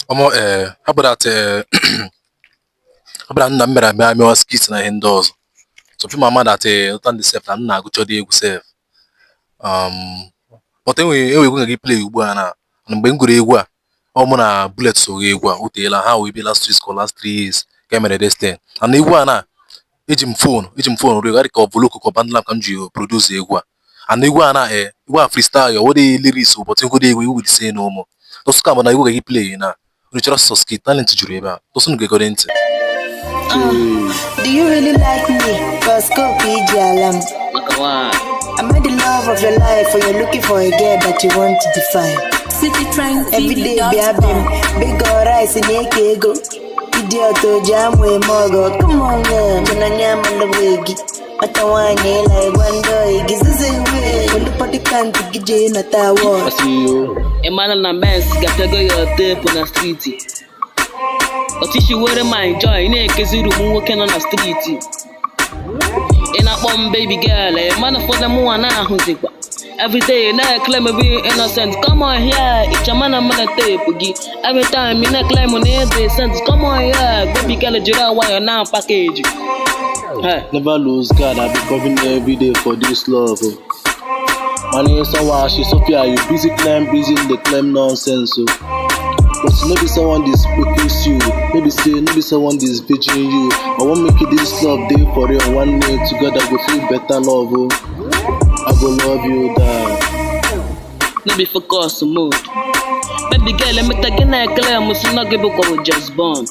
how about that? How about na mmera me ame skit na ihe ndị ọzọ. So people mama that not the self na m na-agụcha dị egwu self. But enwe egwu gị play ugbu a na mgbe m gụrụ egwu a ọ mụ na Bullet so egwu a o teela ha wee be last 3 years ka e mere this thing. And egwu a na eji m phone rịọ ka Voloco ka Bandlam ka m ji produce egwu a. And egwu a na egwu a freestyle ya wode lyrics but egwu dị egwu dị say no more. Tosu ka na egwu gị play na Richard Soskit talent juru ebe a. Tosu ngego dị ntị. Do you really like me? Cause copy alarm. I'm not the love of your life, or you're looking for a girl that you want to define. Every day, be a big or rice in a kego. Idiot to jam with mogo. Come on, man, I'm on the wiggy. I don't want you like one day. Gives us a way. When the party can't get in at our war. I see you. A man and a man, got to go your tape on the street. But if you wear my joy, in a case you walking on the street. In a bomb baby girl, a man for the moon and every day, now claim to be innocent. Come on here, it's a man I'm gonna tape. Every time you claim on every sense. Come on here, baby girl, you know why you're now package. Never lose God, I've been coming every day for this love. My name is Sawa, she's Sophia, you busy in the claim nonsense. But maybe someone is focus you, maybe someone is bitching you. I won't make it this love day for you. One day together we feel better love. I go love you down. Maybe focus mood. Baby girl, let me take a clear, must not give a just born.